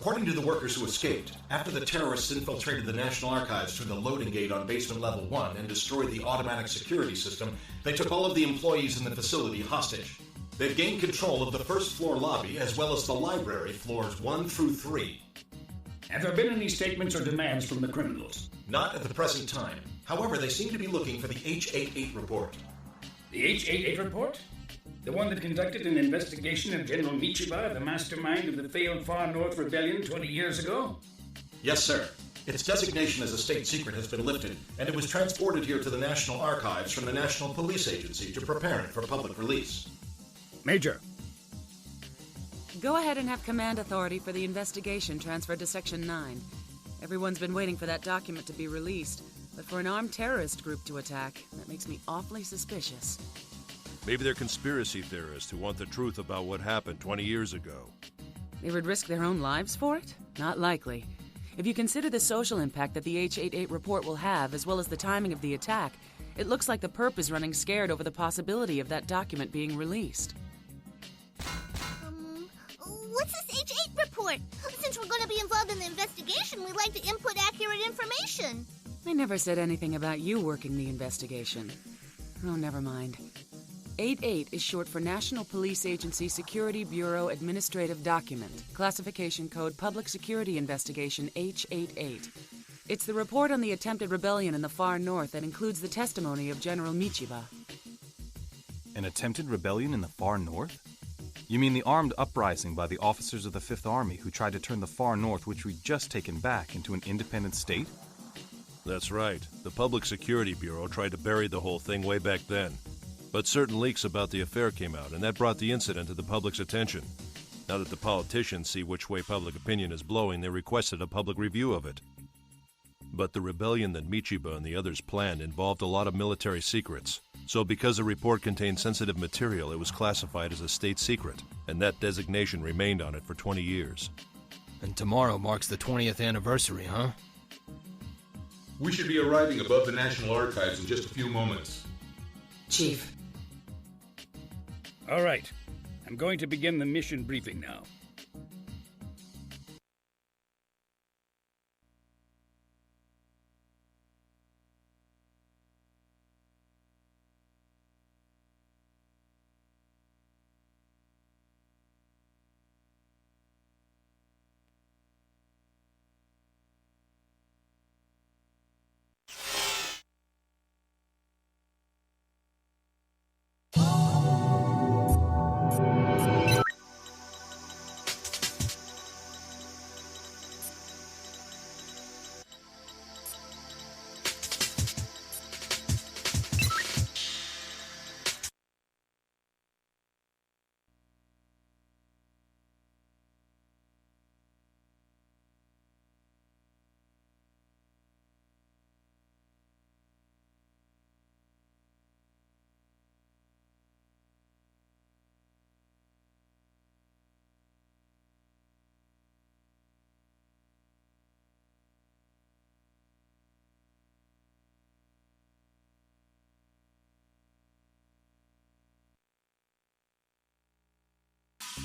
According to the workers who escaped, after the terrorists infiltrated the National Archives through the loading gate on basement level 1 and destroyed the automatic security system, they took all of the employees in the facility hostage. They've gained control of the first floor lobby as well as the library floors 1 through 3. Have there been any statements or demands from the criminals? Not at the present time. However, they seem to be looking for the H-88 report. The H-88 report? The one that conducted an investigation of General Michiba, the mastermind of the failed Far North Rebellion 20 years ago? Yes, sir. Its designation as a state secret has been lifted, and it was transported here to the National Archives from the National Police Agency to prepare it for public release. Major. Go ahead and have command authority for the investigation transferred to Section 9. Everyone's been waiting for that document to be released, but for an armed terrorist group to attack, that makes me awfully suspicious. Maybe they're conspiracy theorists who want the truth about what happened 20 years ago. They would risk their own lives for it? Not likely. If you consider the social impact that the H-88 report will have, as well as the timing of the attack, it looks like the perp is running scared over the possibility of that document being released. What's this H-8 report? Since we're going to be involved in the investigation, we'd like to input accurate information. I never said anything about you working the investigation. Oh, never mind. 88 is short for National Police Agency Security Bureau Administrative Document, classification code Public Security Investigation H-88. It's the report on the attempted rebellion in the far north that includes the testimony of General Michiba. An attempted rebellion in the far north? You mean the armed uprising by the officers of the Fifth Army who tried to turn the far north, which we'd just taken back, into an independent state? That's right. The Public Security Bureau tried to bury the whole thing way back then. But certain leaks about the affair came out, and that brought the incident to the public's attention. Now that the politicians see which way public opinion is blowing, they requested a public review of it. But the rebellion that Michiba and the others planned involved a lot of military secrets. So because the report contained sensitive material, it was classified as a state secret, and that designation remained on it for 20 years. And tomorrow marks the 20th anniversary, huh? We should be arriving above the National Archives in just a few moments. Chief. All right. I'm going to begin the mission briefing now.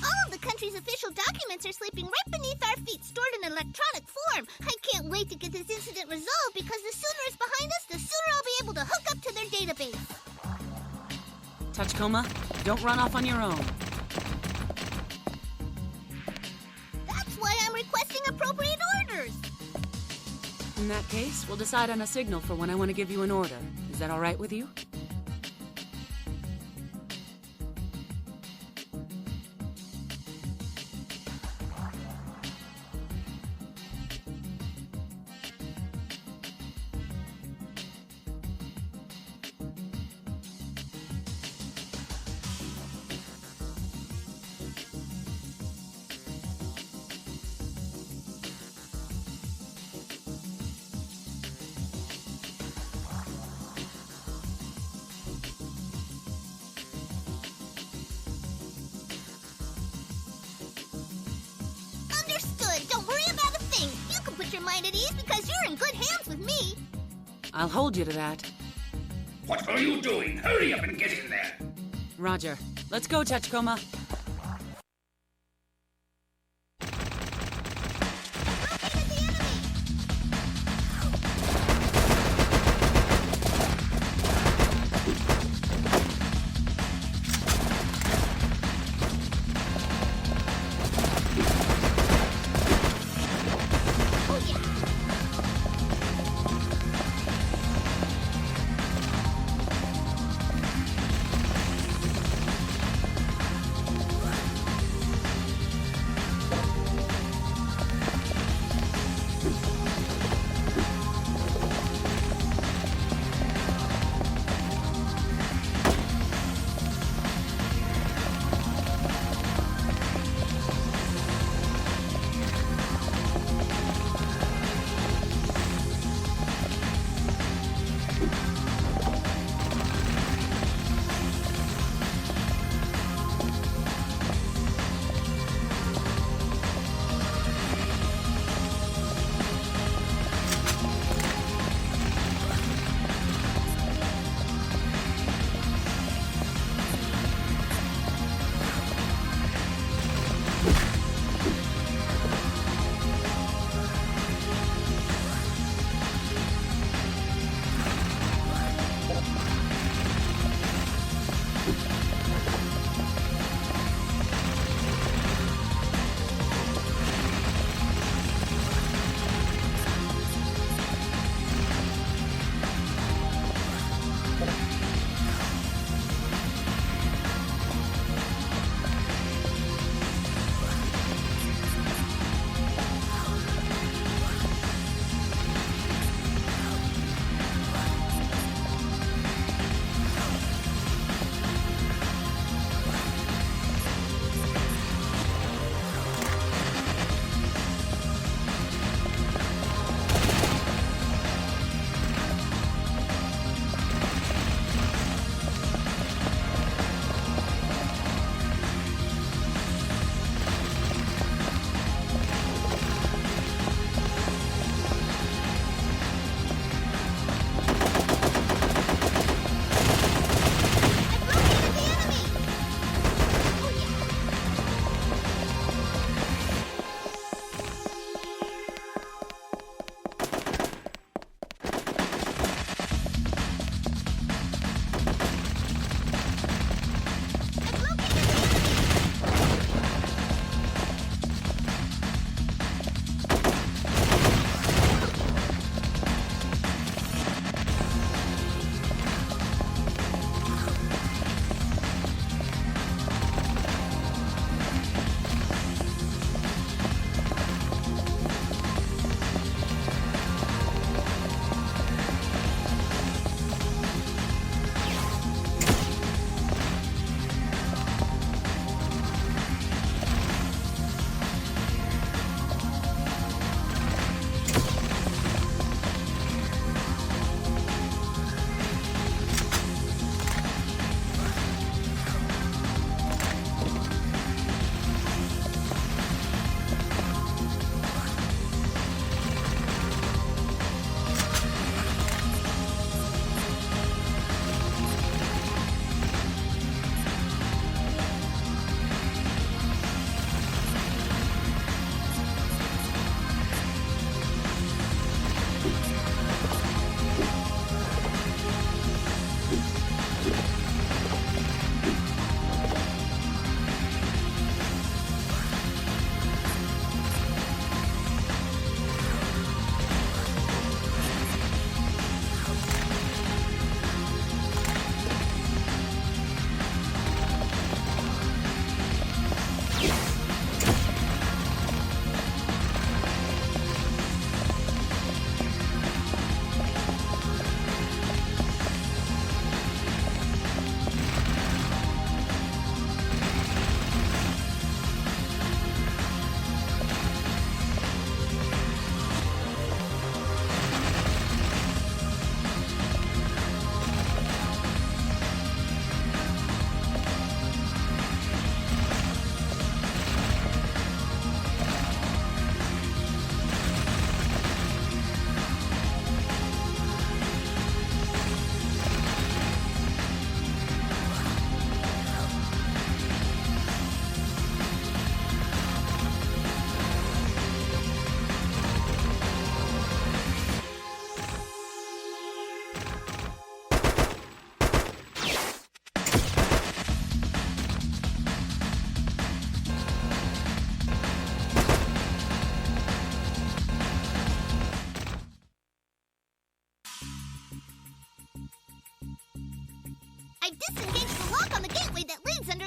All of the country's official documents are sleeping right beneath our feet, stored in electronic form. I can't wait to get this incident resolved because the sooner it's behind us, the sooner I'll be able to hook up to their database. Tachikoma, don't run off on your own. That's why I'm requesting appropriate orders. In that case, we'll decide on a signal for when I want to give you an order. Is that all right with you? Understood. Don't worry about a thing. You can put your mind at ease because you're in good hands with me. I'll hold you to that. What are you doing? Hurry up and get in there. Roger. Let's go, Tachikoma.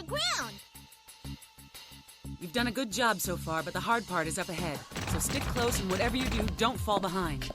ground. You've done a good job so far, but the hard part is up ahead. So stick close, and whatever you do, don't fall behind.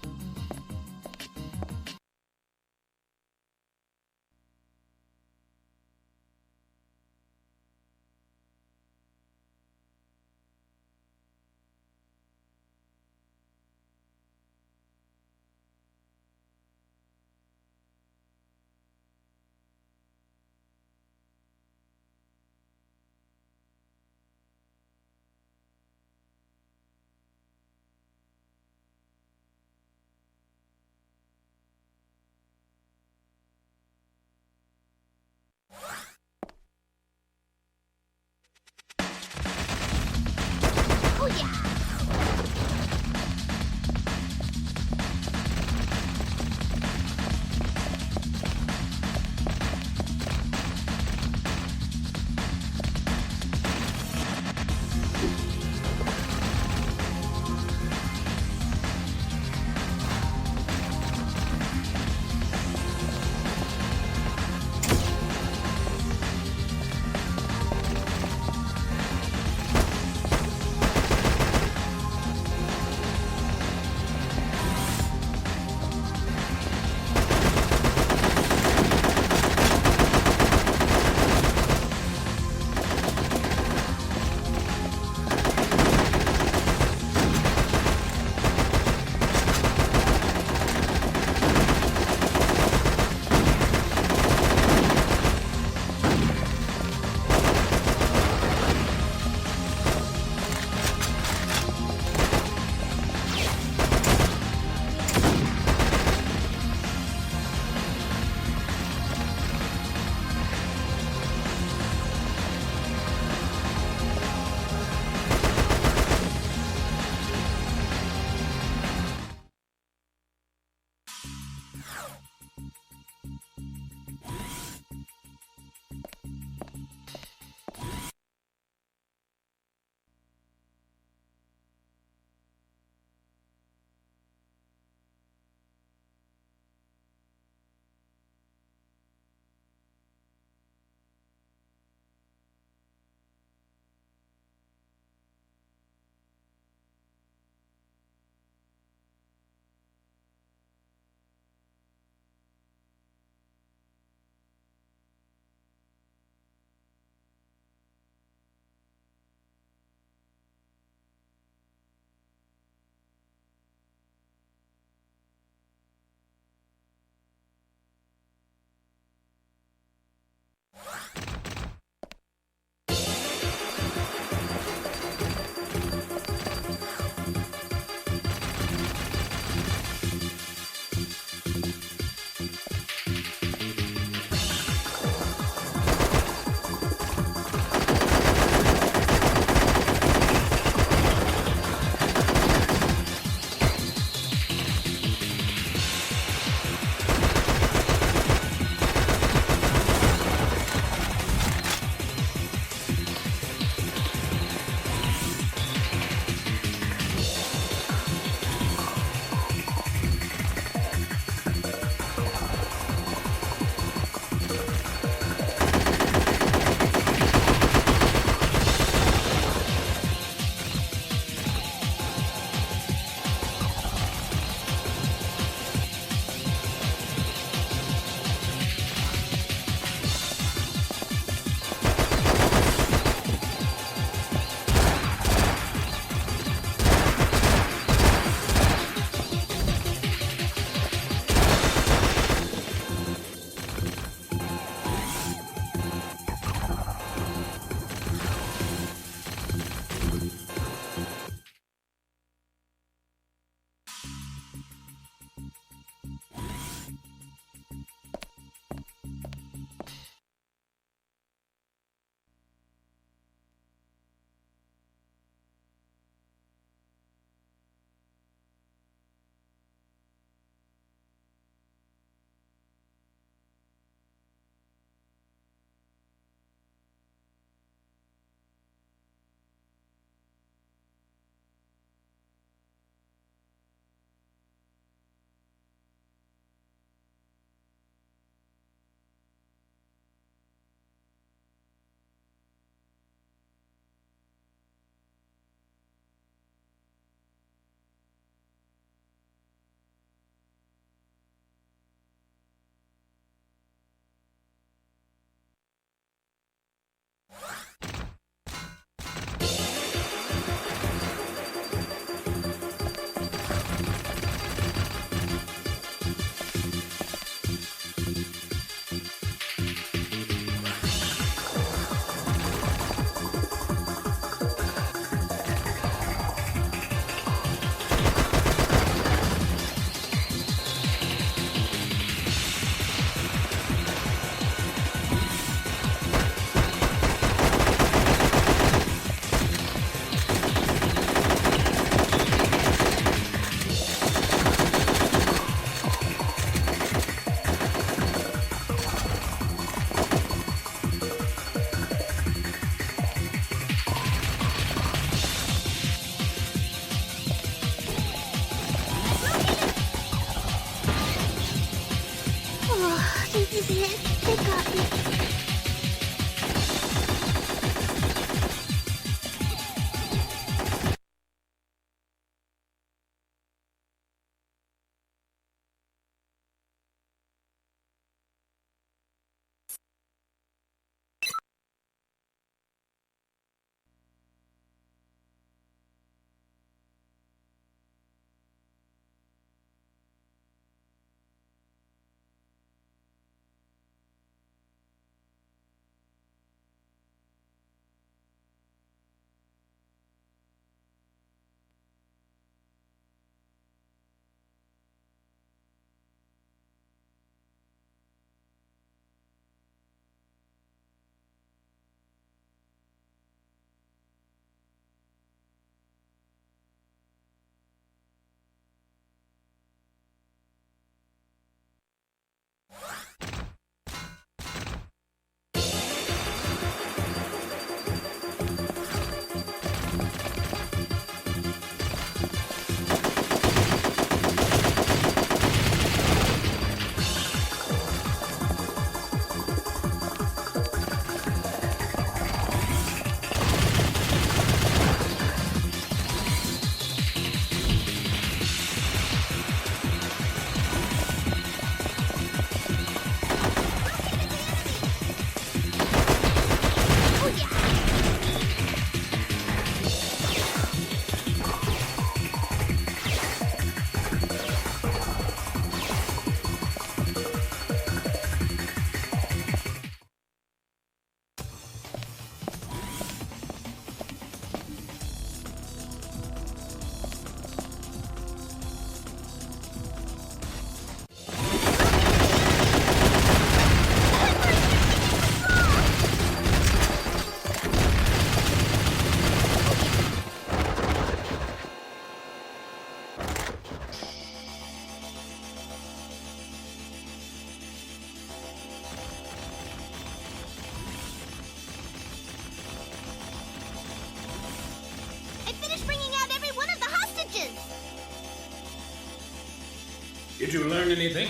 Did you learn anything?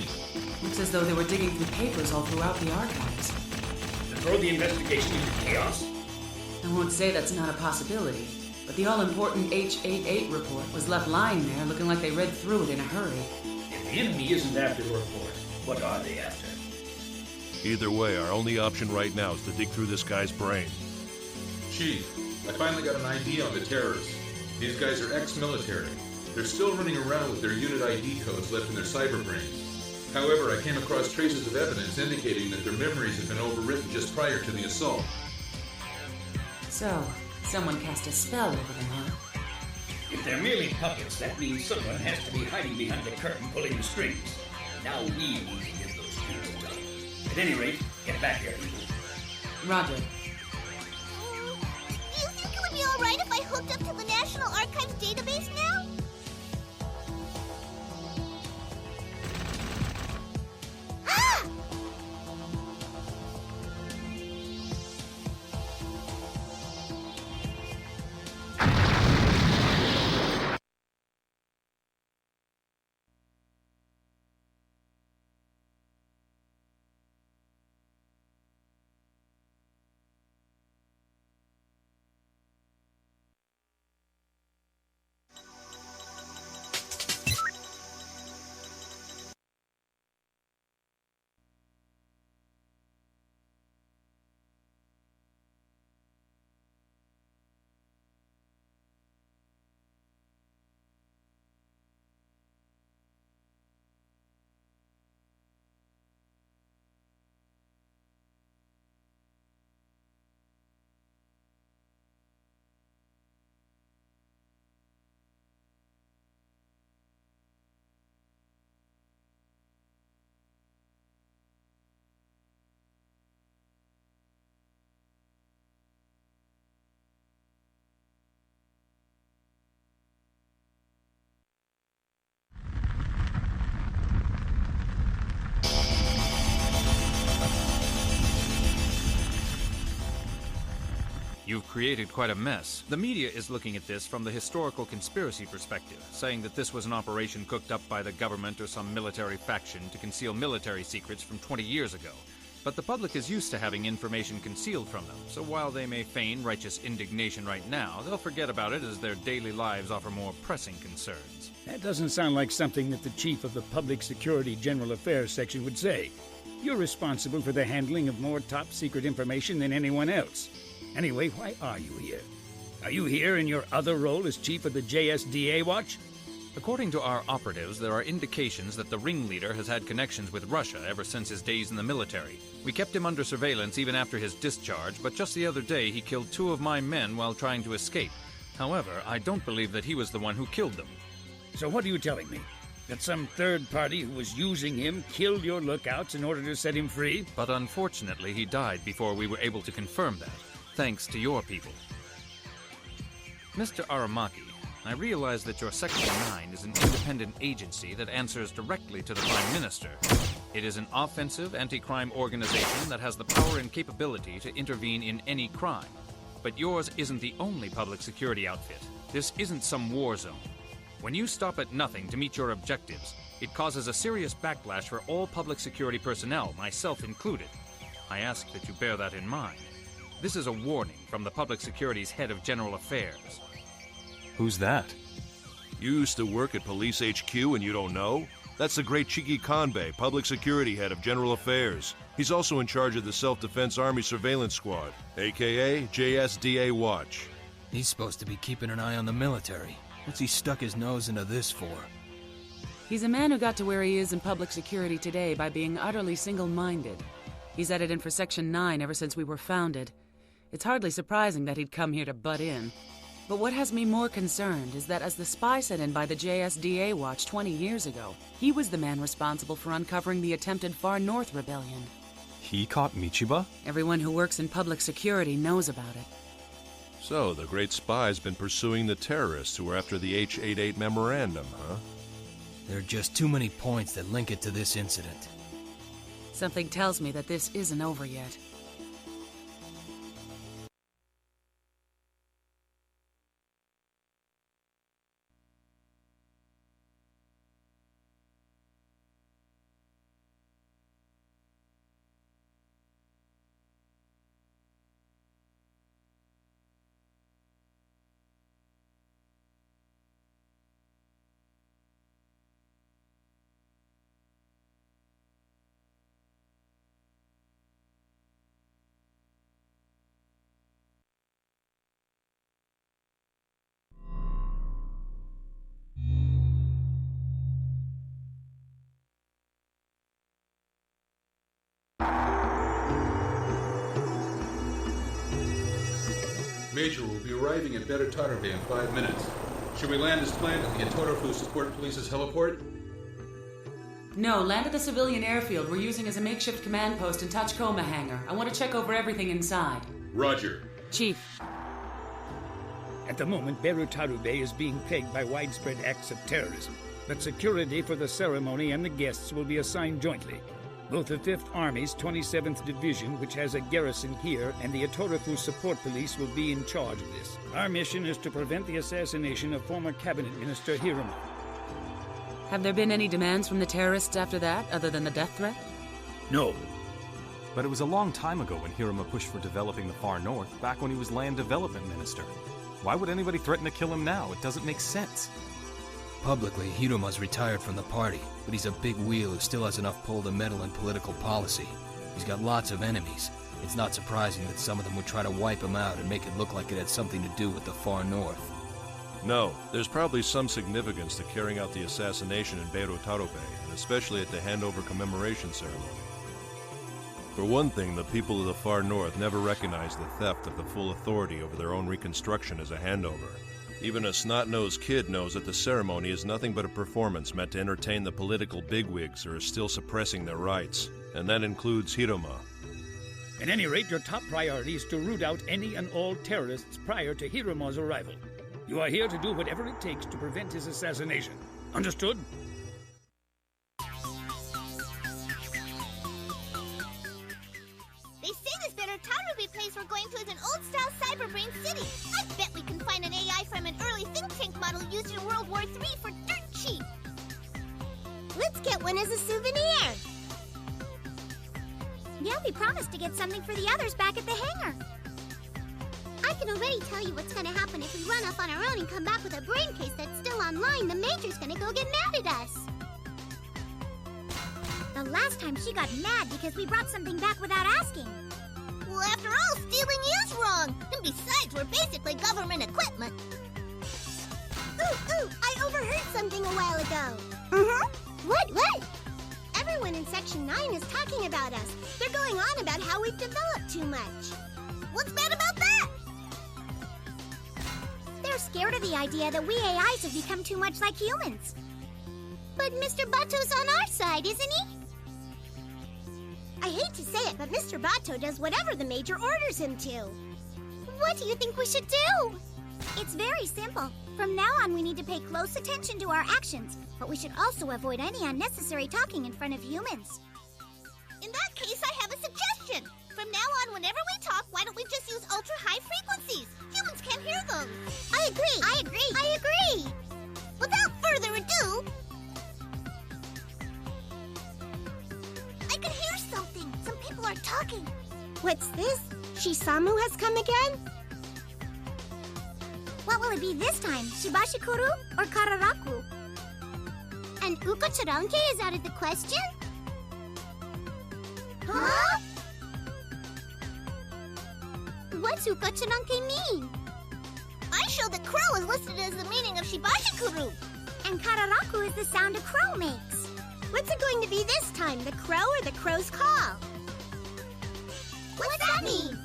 Looks as though they were digging through papers all throughout the archives. To throw the investigation into chaos? I won't say that's not a possibility, but the all-important H88 report was left lying there looking like they read through it in a hurry. If the enemy isn't after the report, what are they after? Either way, our only option right now is to dig through this guy's brain. Chief, I finally got an ID on the terrorists. These guys are ex-military. They're still running around with their unit ID codes left in their cyber brains. However, I came across traces of evidence indicating that their memories had been overwritten just prior to the assault. So, someone cast a spell over them, huh? If they're merely puppets, that means someone has to be hiding behind the curtain pulling the strings. Now we need to get those strings done. At any rate, get back here, people. Roger. Do you think it would be alright if I hooked up to the National Archives database now? Ah! You've created quite a mess. The media is looking at this from the historical conspiracy perspective, saying that this was an operation cooked up by the government or some military faction to conceal military secrets from 20 years ago. But the public is used to having information concealed from them, so while they may feign righteous indignation right now, they'll forget about it as their daily lives offer more pressing concerns. That doesn't sound like something that the chief of the Public Security General Affairs section would say. You're responsible for the handling of more top-secret information than anyone else. Anyway, why are you here? Are you here in your other role as chief of the JSDA Watch? According to our operatives, there are indications that the ringleader has had connections with Russia ever since his days in the military. We kept him under surveillance even after his discharge, but just the other day he killed 2 of my men while trying to escape. However, I don't believe that he was the one who killed them. So what are you telling me? That some third party who was using him killed your lookouts in order to set him free? But unfortunately, he died before we were able to confirm that, thanks to your people. Mr. Aramaki, I realize that your Section 9 is an independent agency that answers directly to the Prime Minister. It is an offensive anti-crime organization that has the power and capability to intervene in any crime. But yours isn't the only public security outfit. This isn't some war zone. When you stop at nothing to meet your objectives, it causes a serious backlash for all public security personnel, myself included. I ask that you bear that in mind. This is a warning from the Public Security's head of General Affairs. Who's that? You used to work at Police HQ and you don't know? That's the great Chiki Kanbei, Public Security Head of General Affairs. He's also in charge of the Self-Defense Army Surveillance Squad, a.k.a. JSDA Watch. He's supposed to be keeping an eye on the military. What's he stuck his nose into this for? He's a man who got to where he is in public security today by being utterly single-minded. He's had it in for Section 9 ever since we were founded. It's hardly surprising that he'd come here to butt in. But what has me more concerned is that as the spy sent in by the JSDA Watch 20 years ago, he was the man responsible for uncovering the attempted Far North Rebellion. He caught Michiba? Everyone who works in public security knows about it. So, the great spy's been pursuing the terrorists who were after the H-88 memorandum, huh? There are just too many points that link it to this incident. Something tells me that this isn't over yet. Major will be arriving at Berutaru Bay in 5 minutes. Should we land as planned at the Atorofu Support Police's heliport? No, land at the civilian airfield we're using as a makeshift command post in Tachikoma hangar. I want to check over everything inside. Roger. Chief. At the moment, Berutaru Bay is being plagued by widespread acts of terrorism, but security for the ceremony and the guests will be assigned jointly. Both the 5th Army's 27th Division, which has a garrison here, and the Atorofu Support Police will be in charge of this. Our mission is to prevent the assassination of former Cabinet Minister Hiruma. Have there been any demands from the terrorists after that, other than the death threat? No. But it was a long time ago when Hiruma pushed for developing the far north, back when he was Land Development Minister. Why would anybody threaten to kill him now? It doesn't make sense. Publicly, Hiruma's retired from the party, but he's a big wheel who still has enough pull to meddle in political policy. He's got lots of enemies. It's not surprising that some of them would try to wipe him out and make it look like it had something to do with the far north. No, there's probably some significance to carrying out the assassination in Berutaru Bay, and especially at the handover commemoration ceremony. For one thing, the people of the far north never recognized the theft of the full authority over their own reconstruction as a handover. Even a snot-nosed kid knows that the ceremony is nothing but a performance meant to entertain the political bigwigs who are still suppressing their rights, and that includes Hiruma. At any rate, your top priority is to root out any and all terrorists prior to Hiruma's arrival. You are here to do whatever it takes to prevent his assassination. Understood? They say this Berutaru place we're going to is an old-style cyberbrain city. I bet we can find an AI from an early think tank model used in World War III for dirt cheap. Let's get one as a souvenir. Yeah, we promised to get something for the others back at the hangar. I can already tell you what's gonna happen if we run off on our own and come back with a brain case that's still online. The Major's gonna go get mad at us. The last time she got mad because we brought something back without asking. Well, after all, stealing is wrong. And besides, we're basically government equipment. Ooh, I overheard something a while ago. What? Everyone in Section 9 is talking about us. They're going on about how we've developed too much. What's bad about that? They're scared of the idea that we AIs have become too much like humans. But Mr. Bato's on our side, isn't he? I hate to say it, but Mr. Bato does whatever the Major orders him to. What do you think we should do? It's very simple. From now on, we need to pay close attention to our actions, but we should also avoid any unnecessary talking in front of humans. In that case, I have a suggestion. From now on, whenever we talk, why don't we just use ultra-high frequencies? Humans can't hear those. I agree. Without further ado... I can hear something. Some people are talking. What's this? Shisamu has come again? What will it be this time? Shibashikuru or Kararaku? And Ukochiranke is out of the question? Huh? What's Ukochiranke mean? I showed that crow is listed as the meaning of Shibashikuru. And Kararaku is the sound a crow makes. What's it going to be this time, the crow or the crow's call? What's that mean?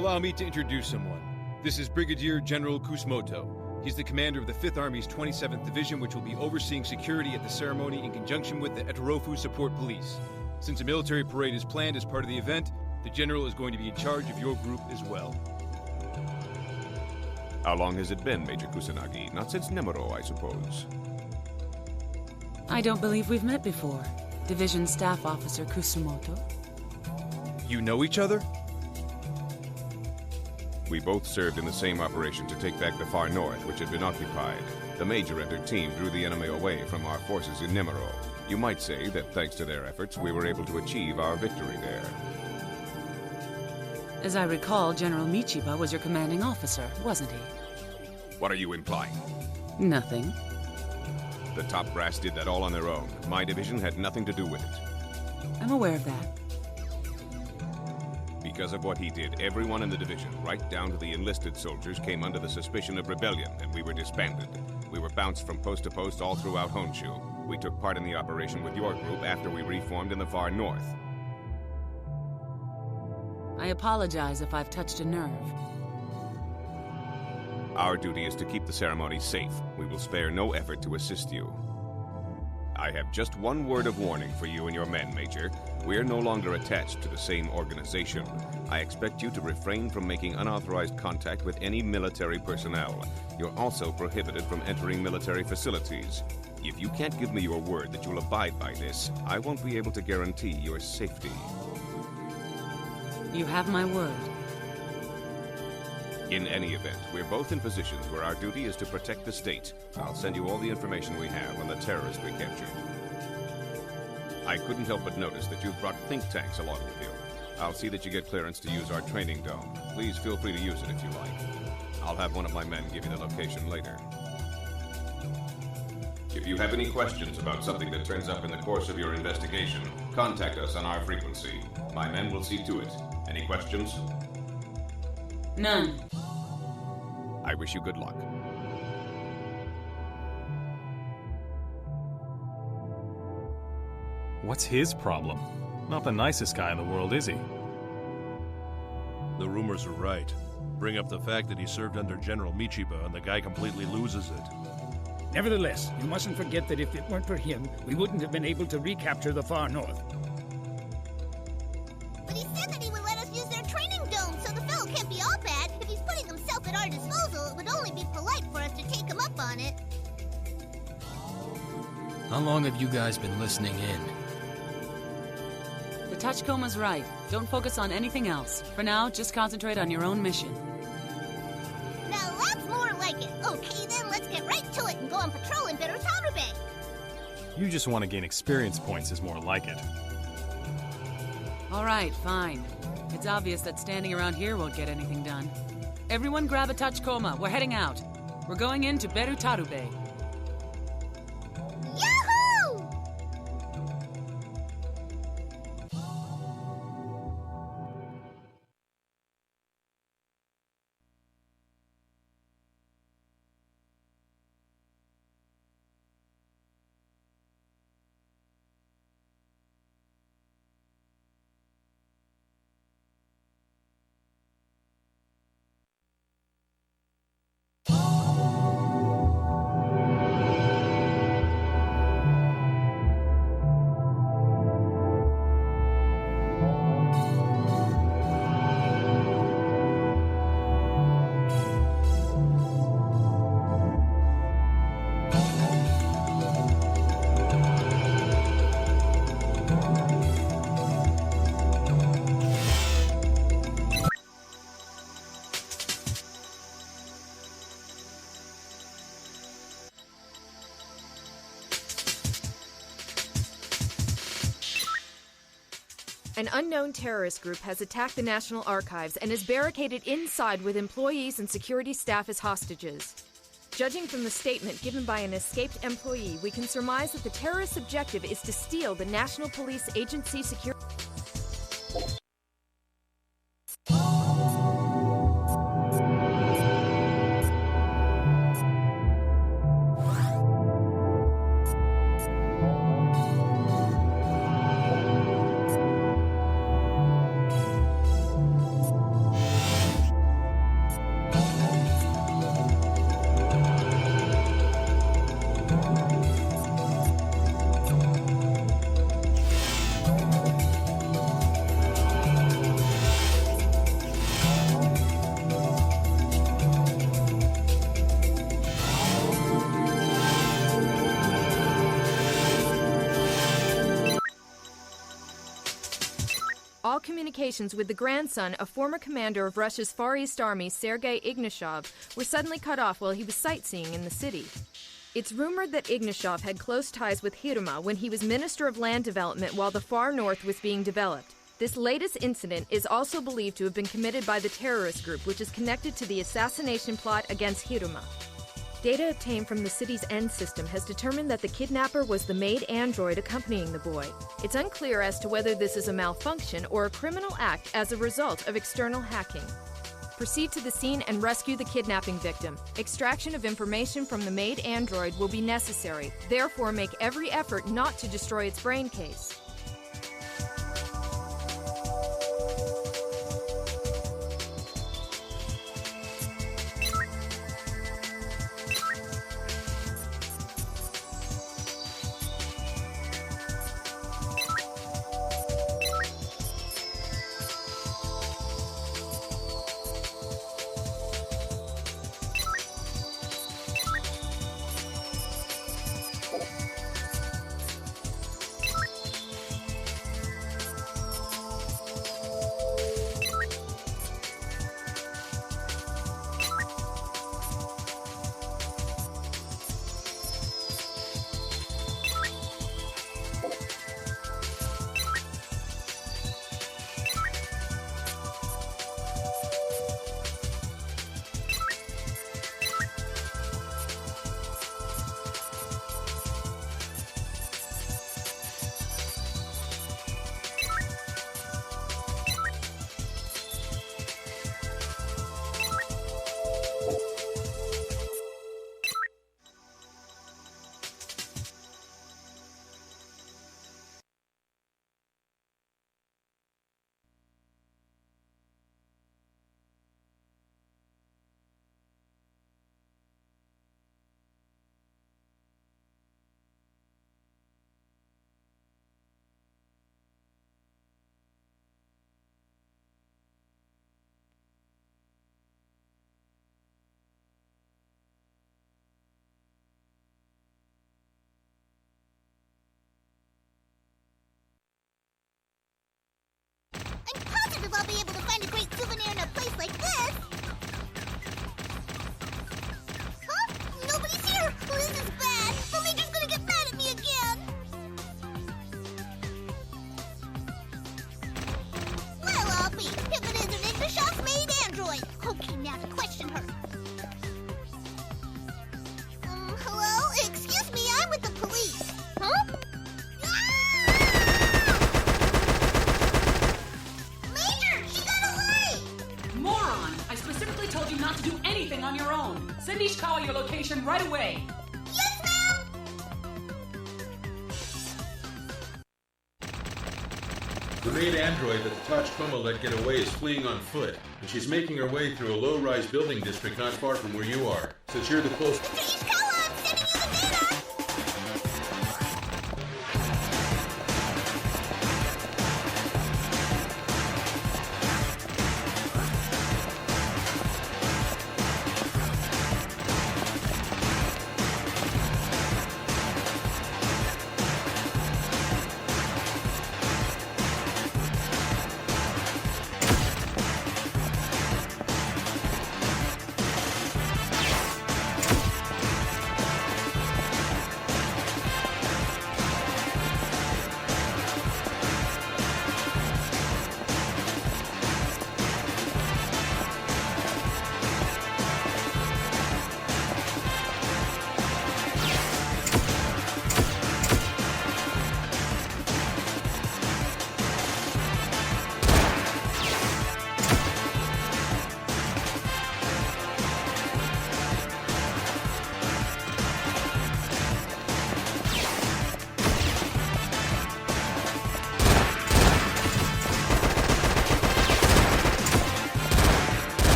Allow me to introduce someone. This is Brigadier General Kusumoto. He's the commander of the 5th Army's 27th Division, which will be overseeing security at the ceremony in conjunction with the Etorofu Support Police. Since a military parade is planned as part of the event, the General is going to be in charge of your group as well. How long has it been, Major Kusanagi? Not since Nemuro, I suppose. I don't believe we've met before. Division Staff Officer Kusumoto. You know each other? We both served in the same operation to take back the far north, which had been occupied. The Major and her team drew the enemy away from our forces in Nemuro. You might say that thanks to their efforts, we were able to achieve our victory there. As I recall, General Michiba was your commanding officer, wasn't he? What are you implying? Nothing. The top brass did that all on their own. My division had nothing to do with it. I'm aware of that. Because of what he did, everyone in the division, right down to the enlisted soldiers, came under the suspicion of rebellion, and we were disbanded. We were bounced from post to post all throughout Honshu. We took part in the operation with your group after we reformed in the far north. I apologize if I've touched a nerve. Our duty is to keep the ceremony safe. We will spare no effort to assist you. I have just one word of warning for you and your men, Major. We're no longer attached to the same organization. I expect you to refrain from making unauthorized contact with any military personnel. You're also prohibited from entering military facilities. If you can't give me your word that you'll abide by this, I won't be able to guarantee your safety. You have my word. In any event, we're both in positions where our duty is to protect the state. I'll send you all the information we have on the terrorist we captured. I couldn't help but notice that you've brought think tanks along with you. I'll see that you get clearance to use our training dome. Please feel free to use it if you like. I'll have one of my men give you the location later. If you have any questions about something that turns up in the course of your investigation, contact us on our frequency. My men will see to it. Any questions? None. I wish you good luck. What's his problem? Not the nicest guy in the world, is he? The rumors are right. Bring up the fact that he served under General Michiba and the guy completely loses it. Nevertheless, you mustn't forget that if it weren't for him, we wouldn't have been able to recapture the far north. But he said that he would let us use their training dome, so the fellow can't be all bad. If he's putting himself at our disposal, it would only be polite for us to take him up on it. How long have you guys been listening in? The Tachikoma's right. Don't focus on anything else. For now, just concentrate on your own mission. Now that's more like it. Okay then, let's get right to it and go on patrol in Berutaru Bay. You just want to gain experience points is more like it. All right, fine. It's obvious that standing around here won't get anything done. Everyone grab a Tachikoma. We're heading out. We're going into Berutaru Bay. Yahoo! An unknown terrorist group has attacked the National Archives and is barricaded inside with employees and security staff as hostages. Judging from the statement given by an escaped employee, we can surmise that the terrorist objective is to steal the National Police Agency security. all communications with the grandson of former commander of Russia's Far East Army, Sergei Ignashov, were suddenly cut off while he was sightseeing in the city. It's rumored that Ignashov had close ties with Hiruma when he was Minister of Land Development while the Far North was being developed. This latest incident is also believed to have been committed by the terrorist group, which is connected to the assassination plot against Hiruma. Data obtained from the city's N system has determined that the kidnapper was the maid android accompanying the boy. It's unclear as to whether this is a malfunction or a criminal act as a result of external hacking. Proceed to the scene and rescue the kidnapping victim. Extraction of information from the maid android will be necessary. Therefore, make every effort not to destroy its brain case. I'm positive I'll be able to find a great souvenir in a place like this! Huh? Nobody's here! Oh, this is bad! The Major's gonna get mad at me again! Well, I'll be, if it isn't Ignashov's maid android! Okay, now to question her. Hello? Excuse me, I'm with the police. Huh? Moron! I specifically told you not to do anything on your own. Send Ishikawa your location right away. Yes, ma'am! The maid android that the Tachikoma let get away is fleeing on foot, and she's making her way through a low-rise building district not far from where you are. Since you're the closest...